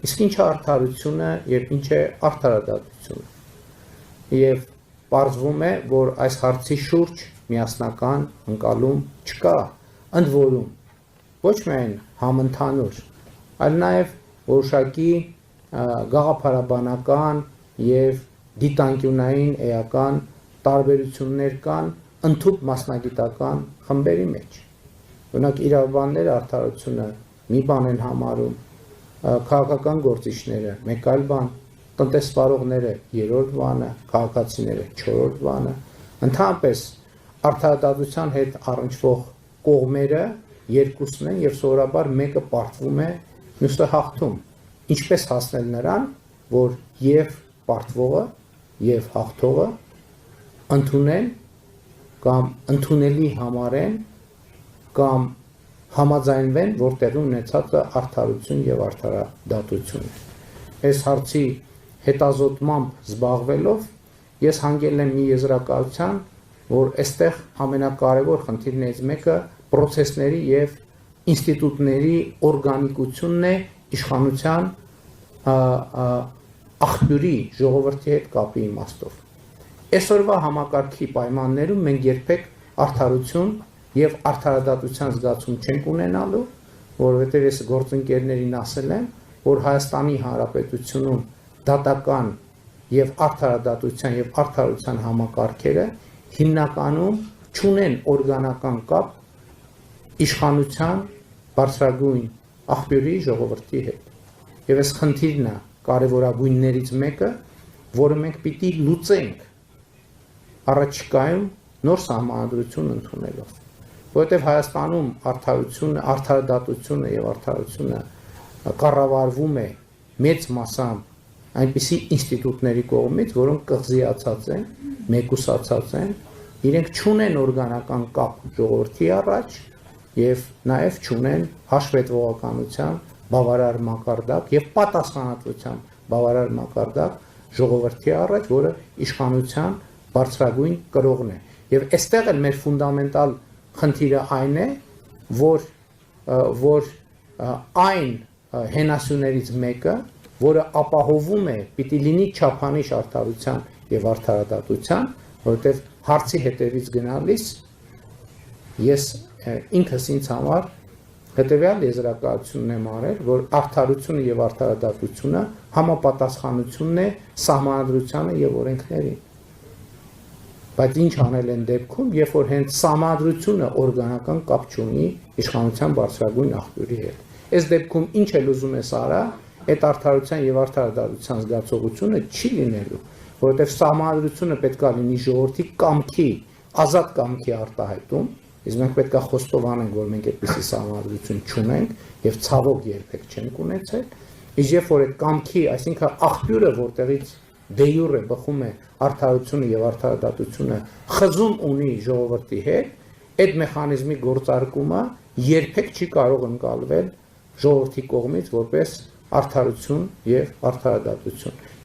Իսկ ինչ է արդարությունը եւ ինչ է արդարադատությունը։ Եվ պարզվում է, որ այս հարցի շուրջ միասնական ընկալում չկա, ընդ որում ոչ միայն համընդհանուր, այլ նաեւ որոշակի գաղափարաբանական եւ դիտանկյունային էական տարբերություններ կան ընդհանուր մասնագիտական խմբերի մեջ։ Օրինակ իրավաբանները արդարությունը մի բան են համարում, քաղաքական գործիչները մեկ այլ բան, տնտեսվարողները երրորդ բանը, քաղաքացիները չորրորդ բանը, ընդհանրապես արդարադատության հետ առնչվող կողմերը երկուսն են եւ սովորաբար մեկը պարտվում է, մյուսը հաղթում։ Ինչպես հասնել նրան, որ եւ պարտվողը եւ հաղթողը ընդունեն կամ ընդունելի համարեն կամ համաձայնվեն, որ տեղի ունեցածը արդարություն եւ արդարադատություն է։ Այս հարցի հետազոտմամբ զբաղվելով ես հանգել եմ մի եզրակացության, որ այստեղ ամենակարևոր խնդիրներից մեկը process-ների եւ ինստիտուտների օրգանիկությունն է իշխանության աղբյուրի ժողովրդի հետ կապի իմաստով։ Այսօրվա համակարգի պայմաններում մենք երբեք արդարություն եւ արդարադատության զգացում չենք ունենալու, որովհետեւ ես գործընկերներին ասել եմ, որ Հայաստանի Հանրապետությունում դատական եւ արդարադատության եւ արդարության համակարգերը հիմնականում չունեն օրգանական կապ իշխանության բարձրագույն աղբյուրի ժողովրդի հետ։ Եվ այս խնդիրն է կարևորագույններից մեկը, որը մենք պիտի լուծենք առաջիկայում նոր սահմանադրություն ընդունելով, որովհետև Հայաստանում արդարությունը, արդարադատությունը եւ արդարությունը կառավարվում է մեծ մասամբ այնպիսի ինստիտուտների կողմից, որոնք կղզիացած են, մեկուսացած են, իրենք չունեն օրգանական կապ ժողովրդի առաջ եւ նաեւ չունեն հաշվետվողականության բավարար մակարդակ եւ պատասխանատվության բավարար մակարդակ ժողովրդի առաջ, որը իշխանության բարձրագույն կրողն է։ Եվ այստեղ էլ մեր ֆունդամենտալ խնդիրը այն է, որ այն հենասյուներից մեկը, որը ապահովում է, պիտի լինի չափանիշ արդարության եւ արդարադատության, որովհետեւ հարցի հետևից գնալիս ես ինքս ինձ համար հետևյալ եզրակացությունն եմ արել, որ արդարությունը եւ արդարադատությունը համապատասխանությունն է սահմանադրությանը եւ օրենքներին։ Բայց ինչ անել են դեպքում, երբ որ հենց սահմանադրությունը օրգանական կապ չունի իշխանության բարձրագույն աղբյուրի հետ։ Այս դեպքում ինչ էլ ուզում ես արա, այդ արդարության եւ արդարադատության զգացողությունը չի լինելու, որովհետեւ սահմանադրությունը պետք է լինի ժողովրդի կամքի, ազատ կամքի արտահայտում, իսկ մենք պետք է խոստովանենք, որ մենք այդպիսի սահմանադրություն չունենք եւ ցավոք երբեք չենք ունեցել, իսկ երբ որ այդ կամքի, այսինքն աղբյուրը, որտեղից դե յուրե բխում է արդարությունը եւ արդարադատությունը, խզում ունի ժողովրդի հետ, այդ մեխանիզմի գործարկումը երբեք չի կարող ընկալվել ժողովրդի կողմից որպես արդարություն եւ արդարադատություն։